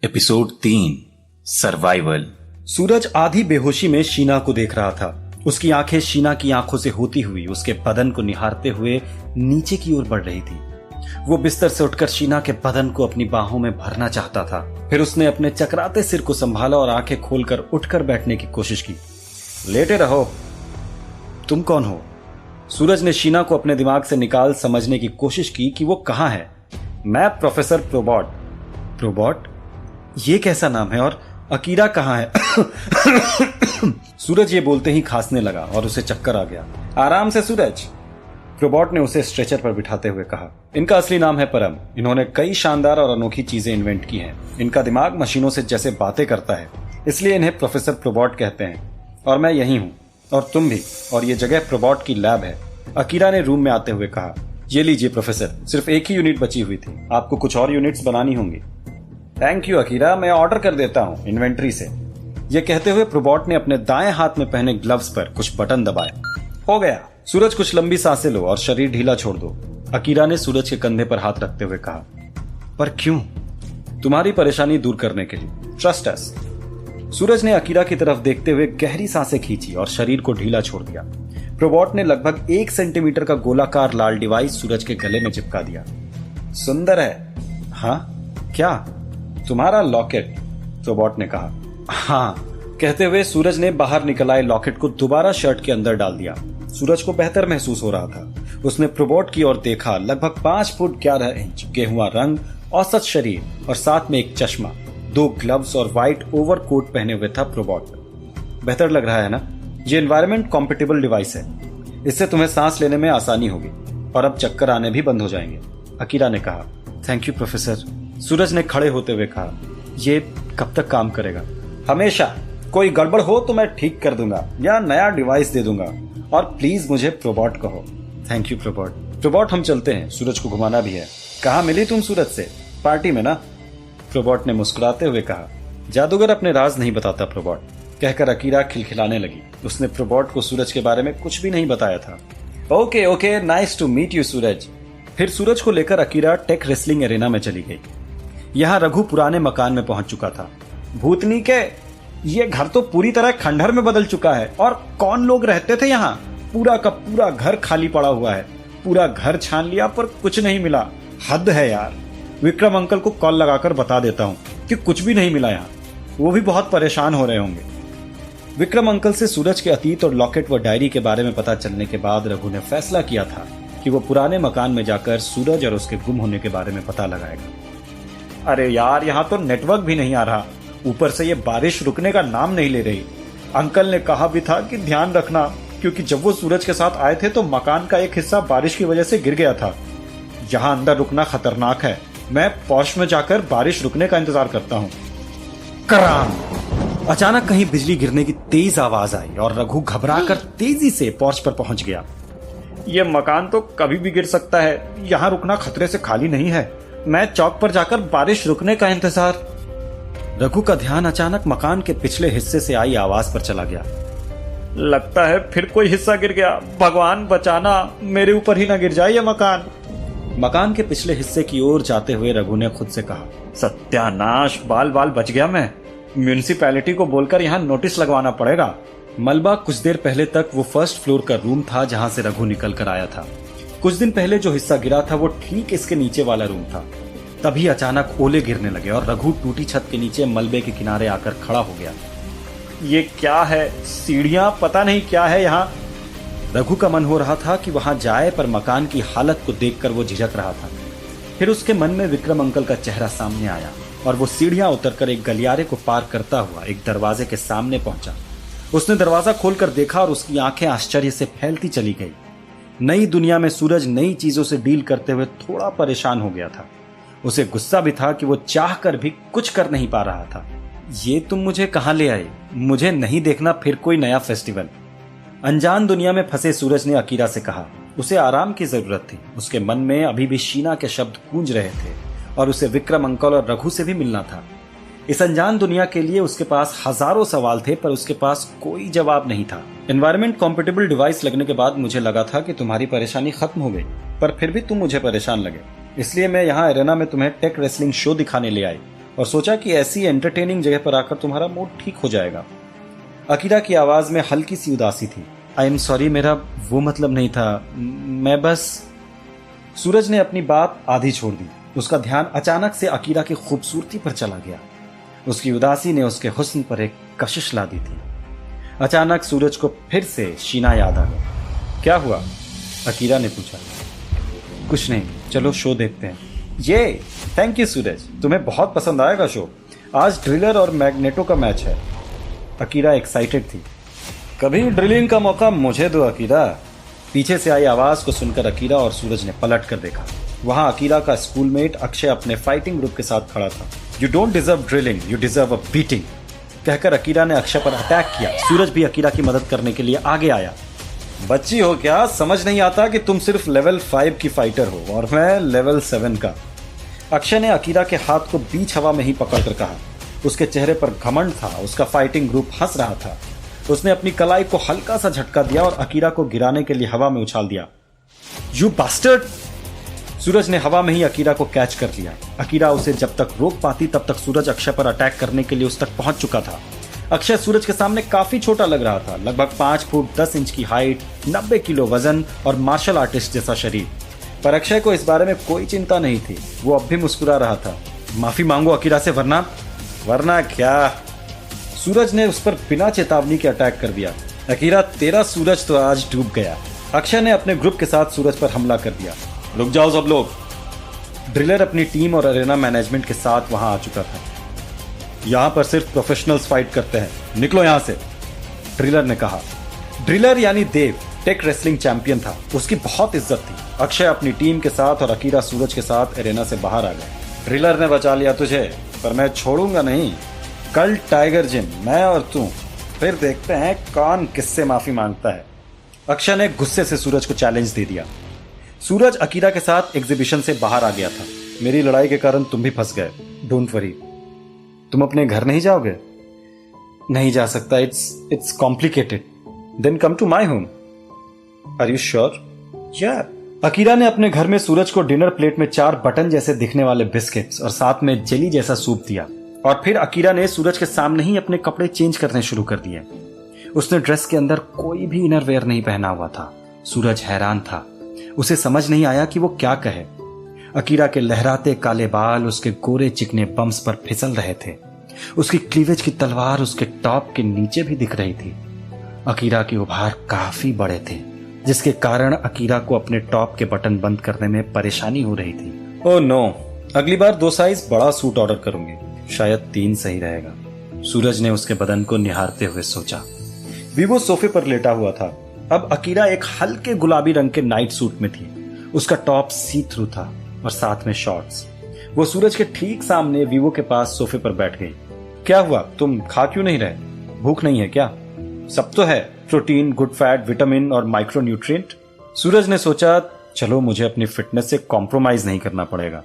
Episode 3 survival. सूरज आधी बेहोशी में शीना को देख रहा था। उसकी आंखें शीना की आंखों से होती हुई उसके बदन को निहारते हुए नीचे की ओर बढ़ रही थी। वो बिस्तर से उठकर शीना के बदन को अपनी बाहों में भरना चाहता था। फिर उसने अपने चकराते सिर को संभाला और आंखें खोलकर उठकर बैठने की कोशिश की। लेटे रहो। तुम कौन हो? सूरज ने शीना को अपने दिमाग से निकाल समझने की कोशिश की कि वो कहाँ है। मैं प्रोफेसर प्रोबॉट। प्रोबॉट? ये कैसा नाम है? और अकीरा कहाँ है? सूरज ये बोलते ही खांसने लगा और उसे चक्कर आ गया। आराम से सूरज, प्रोबॉट ने उसे स्ट्रेचर पर बिठाते हुए कहा। इनका असली नाम है परम। इन्होंने कई शानदार और अनोखी चीजें इन्वेंट की हैं। इनका दिमाग मशीनों से जैसे बातें करता है, इसलिए इन्हें प्रोफेसर प्रोबॉट कहते हैं। और मैं यही हूँ, और तुम भी। और ये जगह प्रोबॉट की लैब है। अकीरा ने रूम में आते हुए कहा। ये लीजिए प्रोफेसर, सिर्फ एक ही यूनिट बची हुई थी, आपको कुछ और यूनिट्स बनानी होंगी। थैंक यू अकीरा, मैं ऑर्डर कर देता हूँ इन्वेंट्री से। ये कहते हुए प्रोबॉट ने अपने दाएं हाथ में पहने ग्लव्स पर कुछ बटन दबाए। हो गया। सूरज, कुछ लंबी सांसें लो और शरीर ढीला छोड़ दो, अकीरा ने सूरज के कंधे पर हाथ रखते हुए कहा। पर क्यों? तुम्हारी परेशानी दूर करने के लिए। Trust us. सूरज ने अकीरा की तरफ देखते हुए गहरी सांसें खींची और शरीर को ढीला छोड़ दिया। प्रोबॉट ने लगभग 1 सेंटीमीटर का गोलाकार लाल डिवाइस सूरज के गले में चिपका दिया। सुंदर है। हाँ? क्या? तुम्हारा लॉकेट, प्रोबॉट ने कहा। हाँ, कहते हुए सूरज ने बाहर निकल आए लॉकेट को दोबारा शर्ट के अंदर डाल दिया। सूरज को बेहतर महसूस हो रहा था। उसने प्रोबॉट की ओर देखा। लगभग 5 फुट 11 इंच, गेहुआ रंग, औसत शरीर और साथ में एक चश्मा, 2 ग्लव्स और व्हाइट ओवरकोट पहने हुए था प्रोबॉट। बेहतर लग रहा है ना? ये एनवायरमेंट कॉम्पेटिबल डिवाइस है। इससे तुम्हें सांस लेने में आसानी होगी और अब चक्कर आने भी बंद हो जाएंगे, अकीरा ने कहा। थैंक यू प्रोफेसर, सूरज ने खड़े होते हुए कहा। ये कब तक काम करेगा? हमेशा। कोई गड़बड़ हो तो मैं ठीक कर दूंगा या नया डिवाइस दे दूंगा। और प्लीज मुझे प्रोबॉट कहो। Thank you प्रोबॉट। प्रोबॉट, हम चलते हैं, सूरज को घुमाना भी है। कहाँ मिली तुम सूरज से? पार्टी में ना, प्रोबॉट ने मुस्कुराते हुए कहा। जादूगर अपने राज नहीं बताता प्रोबॉट, कहकर अकीरा खिलखिलाने लगी। उसने प्रोबॉट को सूरज के बारे में कुछ भी नहीं बताया था। Okay okay, nice to meet you Suraj. फिर सूरज को लेकर अकीरा टेक रेसलिंग एरेना में चली गई। यहाँ रघु पुराने मकान में पहुंच चुका था। भूतनी के, ये घर तो पूरी तरह खंडहर में बदल चुका है। और कौन लोग रहते थे यहाँ? पूरा का पूरा घर खाली पड़ा हुआ है। पूरा घर छान लिया पर कुछ नहीं मिला। हद है यार। विक्रम अंकल को कॉल लगाकर बता देता हूँ कि कुछ भी नहीं मिला यहाँ। वो भी बहुत परेशान हो रहे होंगे। विक्रम अंकल से सूरज के अतीत और लॉकेट व डायरी के बारे में पता चलने के बाद रघु ने फैसला किया था कि वो पुराने मकान में जाकर सूरज और उसके गुम होने के बारे में पता लगाएगा। अरे यार, यहाँ तो नेटवर्क भी नहीं आ रहा। ऊपर से ये बारिश रुकने का नाम नहीं ले रही। अंकल ने कहा भी था कि ध्यान रखना, क्योंकि जब वो सूरज के साथ आए थे तो मकान का एक हिस्सा बारिश की वजह से गिर गया था। यहाँ अंदर रुकना खतरनाक है। मैं पॉश में जाकर बारिश रुकने का इंतजार करता हूँ। कराम! अचानक कहीं बिजली गिरने की तेज आवाज आई और रघु घबराकर तेजी से पोर्च पर पहुंच गया। ये मकान तो कभी भी गिर सकता है। यहाँ रुकना खतरे से खाली नहीं है। मैं चौक पर जाकर बारिश रुकने का इंतजार। रघु का ध्यान अचानक मकान के पिछले हिस्से से आई आवाज पर चला गया। लगता है फिर कोई हिस्सा गिर गया। भगवान बचाना, मेरे ऊपर ही ना गिर जाए ये मकान। मकान के पिछले हिस्से की ओर जाते हुए रघु ने खुद से कहा, सत्यानाश, बाल बाल बच गया मैं। म्यूनिसिपैलिटी को बोलकर यहाँ नोटिस लगवाना पड़ेगा। मलबा कुछ देर पहले तक वो फर्स्ट फ्लोर का रूम था जहां से रघु निकल कर आया था। कुछ दिन पहले जो हिस्सा गिरा था वो ठीक इसके नीचे वाला रूम था। तभी अचानक ओले गिरने लगे और रघु टूटी छत के नीचे मलबे के किनारे आकर खड़ा हो गया। ये क्या है? सीढ़ियां, पता नहीं क्या है यहाँ। रघु का मन हो रहा था कि वहां जाए, पर मकान की हालत को देखकर वो झिझक रहा था। फिर उसके मन में विक्रम अंकल का चेहरा सामने आया और वो सीढ़ियां उतरकर एक गलियारे को पार करता हुआ एक दरवाजे के सामने पहुंचा। उसने दरवाजा खोलकर देखा और उसकी आंखें आश्चर्य से फैलती चली गई। नई दुनिया में सूरज नई चीजों से डील करते हुए थोड़ा परेशान हो गया था। उसे गुस्सा भी था कि वो चाहकर भी कुछ कर नहीं पा रहा था। ये तुम मुझे कहां ले आए? मुझे नहीं देखना फिर कोई नया फेस्टिवल? अनजान दुनिया में फंसे सूरज ने अकीरा से कहा। उसे आराम की जरूरत थी। उसके मन में अभी भी शीना के शब्द गूंज रहे थे और उसे विक्रम अंकल और रघु से भी मिलना था। इस अनजान दुनिया के लिए उसके पास हजारों सवाल थे, पर उसके पास कोई जवाब नहीं था। एनवायरमेंट कॉम्पेटिबल डिवाइस लगने के बाद मुझे लगा था कि तुम्हारी परेशानी खत्म हो गई, पर फिर भी तुम मुझे परेशान लगे। इसलिए मैं यहाँ एरेना में तुम्हें टेक रेसलिंग शो दिखाने ले आई और सोचा कि ऐसी एंटरटेनिंग जगह पर आकर तुम्हारा मूड ठीक हो जाएगा। अकीरा की आवाज में हल्की सी उदासी थी। आई एम सॉरी, मेरा वो मतलब नहीं था, मैं बस। सूरज ने अपनी बात आधी छोड़ दी। उसका ध्यान अचानक से अकीरा की खूबसूरती पर चला गया। उसकी उदासी ने उसके हुस्न पर एक कशिश ला दी थी। अचानक सूरज को फिर से शीना याद आ गया। क्या हुआ? अकीरा ने पूछा। कुछ नहीं, चलो शो देखते हैं। ये थैंक यू सूरज, तुम्हें बहुत पसंद आएगा शो। आज ड्रिलर और मैग्नेटो का मैच है। अकीरा एक्साइटेड थी। कभी ड्रिलिंग का मौका मुझे दो अकीरा। पीछे से आई आवाज को सुनकर अकीरा और सूरज ने पलट कर देखा। वहां अकीरा का स्कूलमेट अक्षय अपने फाइटिंग ग्रुप के साथ खड़ा था। You don't deserve drilling, you deserve a beating, कहकर अकीरा ने अक्षय पर अटैक किया। सूरज भी अकीरा की मदद करने के लिए आगे आया। बच्ची हो क्या? समझ नहीं आता कि तुम सिर्फ लेवल 5 की फाइटर हो और मैं लेवल 7 का। अक्षय ने अकीरा के हाथ को बीच हवा में ही पकड़कर कहा। उसके चेहरे पर घमंड था। उसका फाइटिंग ग्रुप हंस रहा था। उसने अपनी कलाई को हल्का सा झटका दिया और अकीरा को गिराने के लिए हवा में उछाल दिया। You bastard! सूरज ने हवा में ही अकीरा को कैच कर लिया। अकीरा उसे जब तक रोक पाती तब तक सूरज अक्षय पर अटैक करने के लिए उस तक पहुंच चुका था। अक्षय सूरज के सामने काफी छोटा लग रहा था, लगभग 5 फुट 10 इंच की हाइट, 90 किलो वजन और मार्शल आर्टिस्ट जैसा शरीर। पर अक्षय को इस बारे में कोई चिंता नहीं थी। वो अब भी मुस्कुरा रहा था। माफी मांगो अकीरा से, वरना क्या? सूरज ने उस पर बिना चेतावनी के अटैक कर दिया। अकीरा, तेरा सूरज तो आज डूब गया। अक्षय ने अपने ग्रुप के साथ सूरज पर हमला कर दिया। रुक जाओ सब लोग। ड्रिलर अपनी टीम और अरेना मैनेजमेंट के साथ वहां आ चुका था। यहां पर सिर्फ प्रोफेशनल्स फाइट करते हैं, निकलो यहां से, ड्रिलर ने कहा। ड्रिलर यानी देव टेक रेसलिंग चैंपियन था। उसकी बहुत इज्जत थी। अक्षय अपनी टीम के साथ और अकीरा सूरज के साथ अरेना से बाहर आ गए। ड्रिलर ने बचा लिया तुझे, पर मैं छोड़ूंगा नहीं। कल टाइगर जिम, मैं और तू, फिर देखते हैं कौन किससे माफी मांगता है। अक्षय ने गुस्से से सूरज को चैलेंज दे दिया। सूरज अकीरा के साथ एग्जीबिशन से बाहर आ गया था। मेरी लड़ाई के कारण तुम भी फंस गए। Don't worry. तुम अपने घर नहीं जाओगे? नहीं जा सकता, it's complicated. Then come to my home. Are you sure? Yeah. Akira ने अपने घर में सूरज को डिनर प्लेट में 4 बटन जैसे दिखने वाले बिस्किट्स और साथ में जेली जैसा सूप दिया। और फिर अकीरा ने सूरज के सामने ही अपने कपड़े चेंज करने शुरू कर दिए। उसने ड्रेस के अंदर कोई भी इनर वेयर नहीं पहना हुआ था। सूरज हैरान था। उसे समझ नहीं आया कि वो क्या कहे। अकीरा के लहराते काले बाल उसके गोरे चिकने बम्स पर फिसल रहे थे। उसकी क्लीवेज की तलवार उसके टॉप के नीचे भी दिख रही थी। अकीरा के उभार काफी बड़े थे, जिसके कारण अकीरा को अपने टॉप के बटन बंद करने में परेशानी हो रही थी। ओह नो, अगली बार 2 साइज बड़ा सूट ऑर्डर करूंगी, शायद 3 सही रहेगा, सूरज ने उसके बदन को निहारते हुए सोचा। वीवो सोफे पर लेटा हुआ था। अब अकीरा एक हल्के गुलाबी रंग के नाइट सूट में थी। उसका टॉप सी थ्रू था और साथ में शॉर्ट्स। वो सूरज के ठीक सामने वीवो के पास सोफे पर बैठ गई। क्या हुआ, तुम खा क्यों नहीं रहे? भूख नहीं है क्या? सब तो है, प्रोटीन, गुड फैट, विटामिन और माइक्रो न्यूट्रिएंट। सूरज ने सोचा, चलो मुझे अपनी फिटनेस से कॉम्प्रोमाइज नहीं करना पड़ेगा।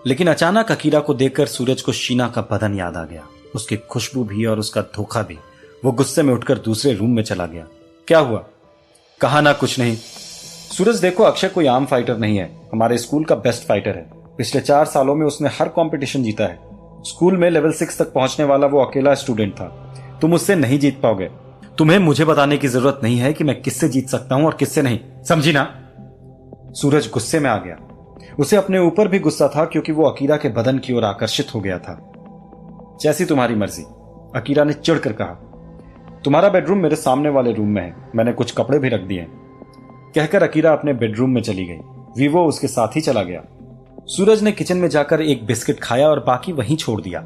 लेकिन अचानक अकीरा को देखकर सूरज को शीना का बदन याद आ गया, उसकी खुशबू भी और उसका धोखा भी। वो गुस्से में उठकर दूसरे रूम में चला गया। क्या हुआ? कहा ना कुछ नहीं। सूरज देखो, अक्षय कोई आम फाइटर नहीं है, हमारे स्कूल का बेस्ट फाइटर है। पिछले 4 सालों में उसने हर कंपटीशन जीता है। स्कूल में लेवल 6 तक पहुंचने वाला वो अकेला स्टूडेंट था। तुम उससे नहीं जीत पाओगे। तुम्हें मुझे बताने की जरूरत नहीं है कि मैं किससे जीत सकता हूं और किससे नहीं, समझी ना? सूरज गुस्से में आ गया। उसे अपने ऊपर भी गुस्सा था क्योंकि वो अकीरा के बदन की ओर आकर्षित हो गया था। जैसी तुम्हारी मर्जी, अकीरा ने चिढ़कर कहा। तुम्हारा बेडरूम मेरे सामने वाले रूम में है, मैंने कुछ कपड़े भी रख दिए। कहकर अकीरा अपने बेडरूम में चली गई। वीवो उसके साथ ही चला गया। सूरज ने किचन में जाकर एक बिस्किट खाया और बाकी वहीं छोड़ दिया।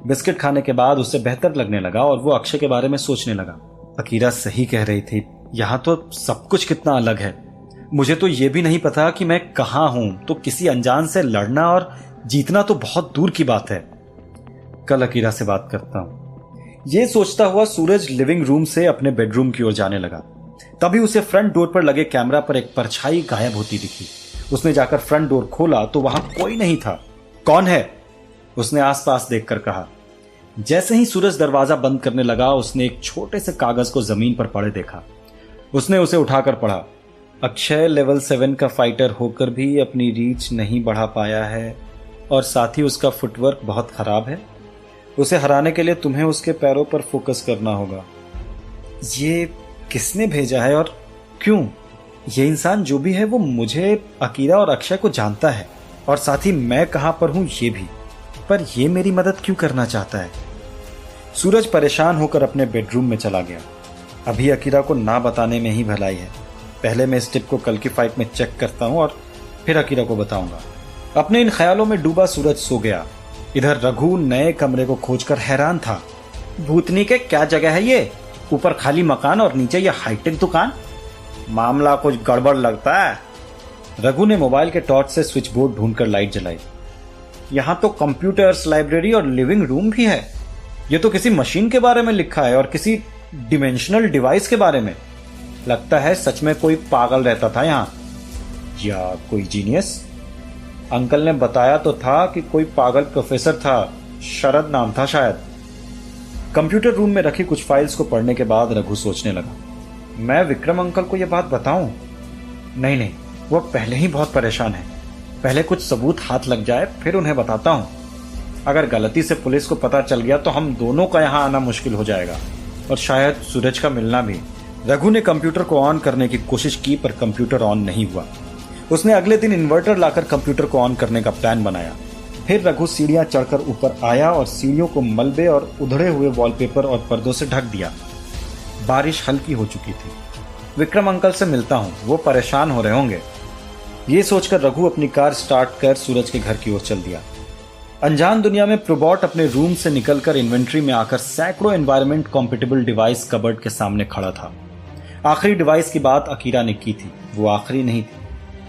बिस्किट खाने के बाद उसे बेहतर लगने लगा और वो अक्षय के बारे में सोचने लगा। अकीरा सही कह रही थी, यहां तो सब कुछ कितना अलग है। मुझे तो यह भी नहीं पता कि मैं कहां हूं, तो किसी अनजान से लड़ना और जीतना तो बहुत दूर की बात है। कल अकीरा से बात करता हूं। यह सोचता हुआ सूरज लिविंग रूम से अपने बेडरूम की ओर जाने लगा। तभी उसे फ्रंट डोर पर लगे कैमरा पर एक परछाई गायब होती दिखी। उसने जाकर फ्रंट डोर खोला तो वहां कोई नहीं था। कौन है? उसने आसपास देखकर कहा। जैसे ही सूरज दरवाजा बंद करने लगा, उसने एक छोटे से कागज को जमीन पर पड़े देखा। उसने उसे उठाकर पढ़ा। अक्षय लेवल 7 का फाइटर होकर भी अपनी रीच नहीं बढ़ा पाया है और साथ ही उसका फुटवर्क बहुत खराब है। उसे हराने के लिए तुम्हें उसके पैरों पर फोकस करना होगा। ये किसने भेजा है और क्यों? ये इंसान जो भी है वो मुझे, अकीरा और अक्षय को जानता है और साथ ही मैं कहां पर हूं ये भी। पर ये मेरी मदद क्यों करना चाहता है? सूरज परेशान होकर अपने बेडरूम में चला गया। अभी अकीरा को ना बताने में ही भलाई है। पहले मैं इस टिप को कल की फाइट में चेक करता हूं और फिर अकीरा को बताऊंगा। अपने इन ख्यालों में डूबा सूरज सो गया। इधर रघु नए कमरे को खोजकर हैरान था। भूतनी के क्या जगह है ये? ऊपर खाली मकान और नीचे ये हाईटेक दुकान। मामला कुछ गड़बड़ लगता है। रघु ने मोबाइल के टॉर्च से स्विच बोर्ड ढूंढकर लाइट जलाई। यहां तो कंप्यूटर्स, लाइब्रेरी और लिविंग रूम भी है। ये तो किसी मशीन के बारे में लिखा है और किसी डिमेंशनल डिवाइस के बारे में। लगता है सच में कोई पागल रहता था यहां, या कोई जीनियस। अंकल ने बताया तो था कि कोई पागल प्रोफेसर था, शरद नाम था शायद। कंप्यूटर रूम में रखी कुछ फाइल्स को पढ़ने के बाद रघु सोचने लगा, मैं विक्रम अंकल को यह बात बताऊं? नहीं, वो पहले ही बहुत परेशान है। पहले कुछ सबूत हाथ लग जाए फिर उन्हें बताता हूं। अगर गलती से पुलिस को पता चल गया तो हम दोनों का यहां आना मुश्किल हो जाएगा और शायद सूरज का मिलना भी। रघु ने कंप्यूटर को ऑन करने की कोशिश की पर कंप्यूटर ऑन नहीं हुआ। उसने अगले दिन इन्वर्टर लाकर कंप्यूटर को ऑन करने का प्लान बनाया। फिर रघु सीढ़ियां चढ़कर ऊपर आया और सीढ़ियों को मलबे और उधड़े हुए वॉलपेपर और पर्दों से ढक दिया। बारिश हल्की हो चुकी थी। विक्रम अंकल से मिलता हूं, वो परेशान हो रहे होंगे। ये सोचकर रघु अपनी कार स्टार्ट कर सूरज के घर की ओर चल दिया। अनजान दुनिया में प्रोबॉट अपने रूम से निकलकर इन्वेंट्री में आकर सैकड़ों एनवायरमेंट कॉम्पेटिबल डिवाइस कबर्ड के सामने खड़ा था। आखिरी डिवाइस की बात अकीरा ने की थी। वो आखिरी नहीं थी,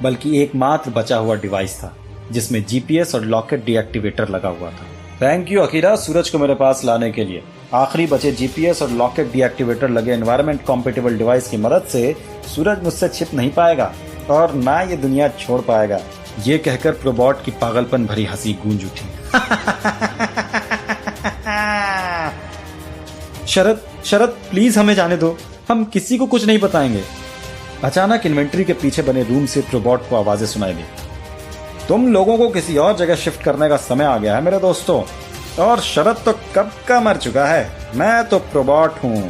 बल्कि एकमात्र बचा हुआ डिवाइस था जिसमें जीपीएस और लॉकेट डीएक्टिवेटर लगा हुआ था। थैंक यू अकीरा, सूरज को मेरे पास लाने के लिए। आखिरी बचे जीपीएस और लॉकेट डीएक्टिवेटर लगे एनवायरमेंट कॉम्पेटिबल डिवाइस की मदद से सूरज मुझसे छिप नहीं पाएगा और ना ये दुनिया छोड़ पाएगा। ये कहकर प्रोबॉट की पागलपन भरी हंसी गूंज उठी। शरद प्लीज हमें जाने दो, हम किसी को कुछ नहीं बताएंगे। अचानक इन्वेंट्री के पीछे बने रूम से प्रोबॉट को आवाजें सुनाई दी। तुम लोगों को किसी और जगह शिफ्ट करने का समय आ गया है मेरे दोस्तों, और शरद तो कब का मर चुका है। मैं तो प्रोबॉट हूं।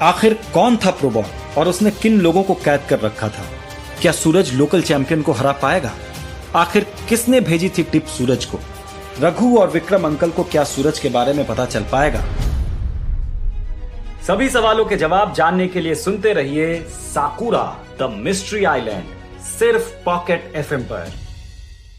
आखिर कौन था प्रोबॉट और उसने किन लोगों को कैद कर रखा था? क्या सूरज लोकल चैंपियन को हरा पाएगा? आखिर किसने भेजी थी टिप सूरज को? रघु और विक्रम अंकल को क्या सूरज के बारे में पता चल पाएगा? सभी सवालों के जवाब जानने के लिए सुनते रहिए साकुरा द मिस्ट्री आइलैंड, सिर्फ पॉकेट एफएम पर।